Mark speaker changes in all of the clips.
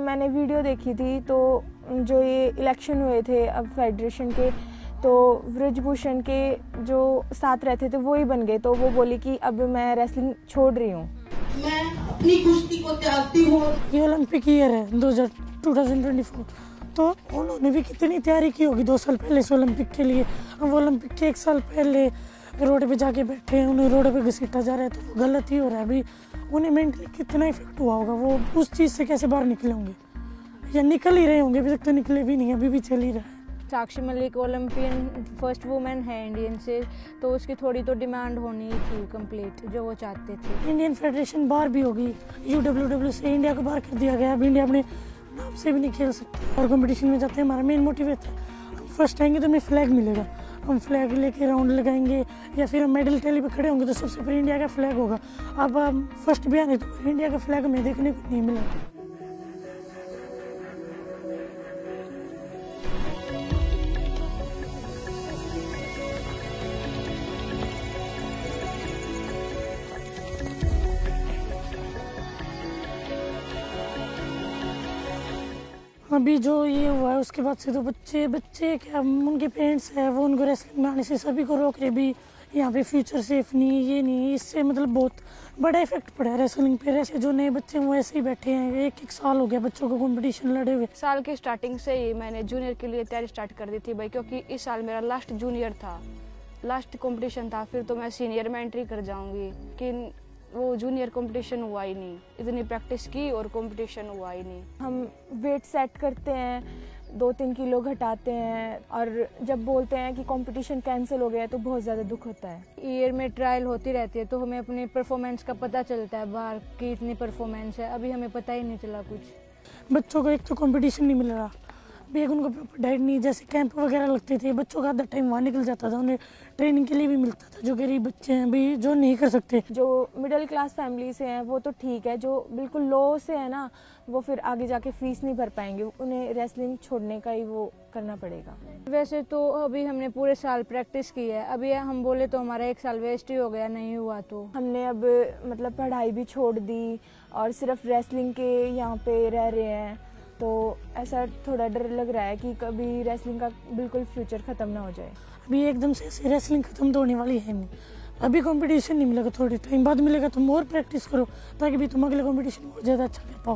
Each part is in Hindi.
Speaker 1: मैंने वीडियो देखी थी, तो जो ये इलेक्शन हुए थे अब फेडरेशन के, तो ब्रजभूषण के जो साथ रहते थे वो ही बन गए। तो वो बोली कि अब मैं रेसलिंग छोड़ रही हूँ,
Speaker 2: मैं अपनी कुश्ती को त्यागती हूँ।
Speaker 3: ये ओलंपिक ईयर है 2024, तो उन्होंने भी कितनी तैयारी की होगी 2 साल पहले से ओलंपिक के लिए। अब ओलंपिक के 1 साल पहले रोड पे जाके बैठे हैं, उन्हें रोड पे घसीटा जा रहा है, तो वो गलत ही हो रहा है। अभी उन्हें मेंटली कितना इफेक्ट हुआ होगा, वो उस चीज़ से कैसे बाहर निकले होंगे, या निकल ही रहे होंगे, अभी तक तो निकले भी नहीं, अभी भी चल ही रहा है।
Speaker 4: Sakshi Malik Olympian first women है इंडियन से, तो उसकी थोड़ी तो डिमांड होनी थी कंप्लीट जो वो चाहते थे।
Speaker 3: इंडियन फेडरेशन बाहर भी होगी, UWW से इंडिया को बाहर कर दिया गया। अब इंडिया अपने नाम से भी नहीं खेल सकते और कंपटीशन में जाते हैं। हमारा मेन मोटिव है हम फर्स्ट आएंगे तो हमें फ्लैग मिलेगा, हम फ्लैग लेके राउंड लगाएंगे, या फिर हम मेडल टैली पे खड़े होंगे तो सबसे पहले इंडिया का फ्लैग होगा। अब हम फर्स्ट भी आने तो इंडिया का फ्लैग हमें देखने को नहीं मिला। अभी जो ये हुआ है उसके बाद से तो बच्चे क्या, उनके पेरेंट्स है वो उनको रेसलिंग में आने से सभी को रोक रहे भी, यहाँ पे फ्यूचर सेफ नहीं, ये नहीं। इससे मतलब बहुत बड़ा इफेक्ट पड़ा है रेसलिंग पे। ऐसे जो नए बच्चे हैं वो ऐसे ही बैठे हैं, 1 साल हो गया बच्चों को कंपटीशन लड़े हुए।
Speaker 4: साल की स्टार्टिंग से ही मैंने जूनियर के लिए तैयारी स्टार्ट कर दी थी भाई, क्योंकि इस साल मेरा लास्ट जूनियर था, लास्ट कंपटीशन था। फिर तो मैं सीनियर में एंट्री कर जाऊंगी, कि वो जूनियर कंपटीशन हुआ ही नहीं। इतनी प्रैक्टिस की और कंपटीशन हुआ ही नहीं।
Speaker 1: हम वेट सेट करते हैं, 2-3 किलो घटाते हैं, और जब बोलते हैं कि कंपटीशन कैंसिल हो गया तो बहुत ज़्यादा दुख होता है।
Speaker 4: ईयर में ट्रायल होती रहती है तो हमें अपनी परफॉर्मेंस का पता चलता है, बाहर की इतनी परफॉर्मेंस है। अभी हमें पता ही नहीं चला कुछ।
Speaker 3: बच्चों को एक तो कंपटीशन नहीं मिल रहा, भी एक उनको प्रॉपर डाइट नहीं, जैसे कैंप वगैरह लगते थे बच्चों का आधा टाइम वहाँ निकल जाता था, उन्हें ट्रेनिंग के लिए भी मिलता था। जो गरीब बच्चे हैं भी, जो नहीं कर सकते,
Speaker 1: जो मिडिल क्लास फैमिली से हैं वो तो ठीक है, जो बिल्कुल लो से है ना, वो फिर आगे जाके फीस नहीं भर पाएंगे, उन्हें रेसलिंग छोड़ने का ही वो करना पड़ेगा।
Speaker 4: वैसे तो अभी हमने पूरे साल प्रैक्टिस की है, अभी हम बोले तो हमारा 1 साल वेस्ट ही हो गया, नहीं हुआ तो
Speaker 1: हमने अब मतलब पढ़ाई भी छोड़ दी और सिर्फ रेसलिंग के यहाँ पे रह रहे हैं। तो ऐसा थोड़ा डर लग रहा है कि कभी रेसलिंग का बिल्कुल फ्यूचर ख़त्म ना हो जाए।
Speaker 3: अभी एकदम से ऐसे रेसलिंग खत्म तो होने वाली है नहीं। अभी कंपटीशन नहीं मिलेगा, थोड़े टाइम बाद मिलेगा। तुम और प्रैक्टिस करो ताकि भी तुम अगले कंपटीशन में ज़्यादा अच्छा कर पाओ।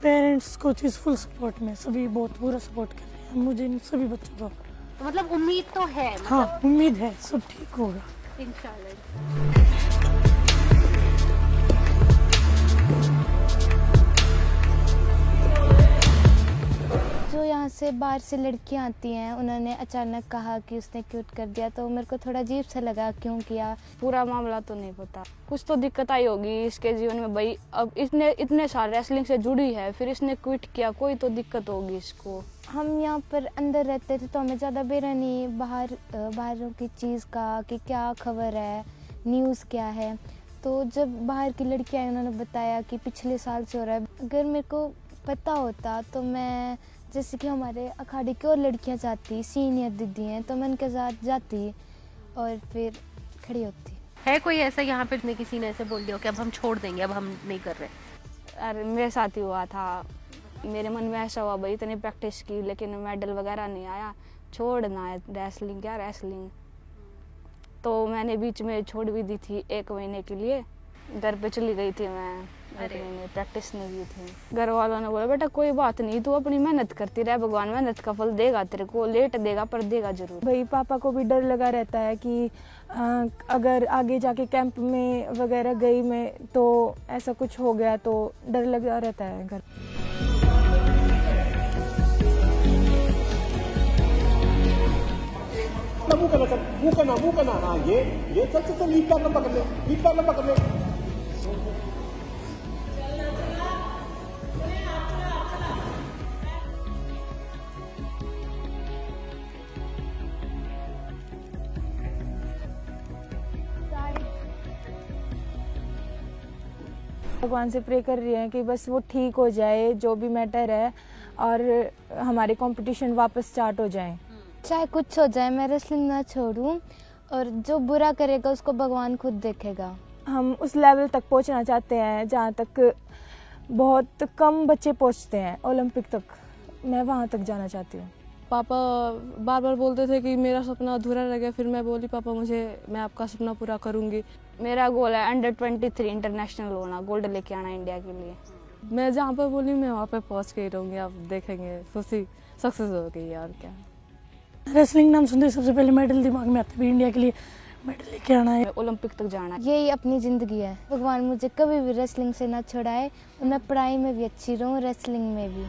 Speaker 3: पेरेंट्स कोचेस फुल सपोर्ट में, सभी बहुत पूरा सपोर्ट कर रहे हैं मुझे, सभी बच्चों को।
Speaker 5: तो मतलब उम्मीद तो है,
Speaker 3: हाँ उम्मीद है, सब ठीक होगा
Speaker 5: इंशाल्लाह।
Speaker 6: जो यहाँ से बाहर से लड़कियाँ आती हैं, उन्होंने अचानक कहा कि उसने क्यूट कर दिया, तो मेरे को थोड़ा अजीब सा लगा, क्यों किया।
Speaker 4: पूरा मामला तो नहीं पता, कुछ तो दिक्कत आई होगी इसके जीवन में भाई। अब इसने इतने साल रेसलिंग से जुड़ी है, फिर इसने क्विट किया, कोई तो दिक्कत होगी इसको।
Speaker 6: हम यहाँ पर अंदर रहते थे तो हमें ज़्यादा बेरहनी बाहरों की चीज़ का, कि क्या खबर है, न्यूज़ क्या है। तो जब बाहर की लड़कियाँ आई, उन्होंने बताया कि पिछले साल से हो रहा है। अगर मेरे को पता होता तो मैं, जैसे कि हमारे अखाड़े की और लड़कियां जाती, सीनियर दीदी हैं, तो मैं उनके साथ जाती और फिर खड़ी होती।
Speaker 5: है कोई ऐसा यहाँ पे किसी ने ऐसे बोल दिया कि अब हम छोड़ देंगे, अब हम नहीं कर रहे?
Speaker 4: अरे मेरे साथ ही हुआ था, मेरे मन में ऐसा हुआ भाई, इतनी प्रैक्टिस की लेकिन मेडल वगैरह नहीं आया, छोड़ना है रेसलिंग, क्या रेसलिंग। तो मैंने बीच में छोड़ भी दी थी 1 महीने के लिए, घर पे चली गई थी मैं, प्रैक्टिस नहीं की थी। घर वालों ने बोला बेटा कोई बात नहीं, तू अपनी मेहनत करती रह, भगवान मेहनत का फल देगा तेरे को, लेट देगा पर देगा जरूर।
Speaker 1: भाई पापा को भी डर लगा रहता है कि अगर आगे जाके कैंप में वगैरह गई मैं तो ऐसा कुछ हो गया, तो डर लगा रहता है घर।
Speaker 7: मुंह करना हाँ, ये चल लीड पैर लंबा कर ले, लीड पैर लंबा कर ले।
Speaker 1: भगवान से प्रे कर रही हैं कि बस वो ठीक हो जाए, जो भी मैटर है, और हमारे कंपटीशन वापस स्टार्ट हो जाए।
Speaker 6: चाहे कुछ हो जाए, मैं रेसलिंग ना छोड़ूं, और जो बुरा करेगा उसको भगवान खुद देखेगा।
Speaker 1: हम उस लेवल तक पहुंचना चाहते हैं जहां तक बहुत कम बच्चे पहुंचते हैं ओलंपिक तक। मैं वहां तक जाना चाहती हूँ।
Speaker 8: पापा बार बार बोलते थे कि मेरा सपना अधूरा रह गया, फिर मैं बोली पापा मैं आपका सपना पूरा करूँगी।
Speaker 4: मेरा गोल है अंडर-23 इंटरनेशनल होना, गोल्ड लेके आना इंडिया के लिए।
Speaker 8: मैं जहाँ पर बोली मैं वहाँ पे पहुँच के ही रहूँगी, आप देखेंगे सोची सक्सेस हो गई और क्या।
Speaker 3: रेसलिंग नाम सुनते सबसे पहले मेडल दिमाग में आता है, भी इंडिया के लिए मेडल लेके आना है,
Speaker 4: ओलंपिक तक जाना है।
Speaker 6: यही अपनी ज़िंदगी है। भगवान मुझे कभी भी रेसलिंग से ना छुड़ाए और मैं पढ़ाई में भी अच्छी रहूँ, रेसलिंग में भी।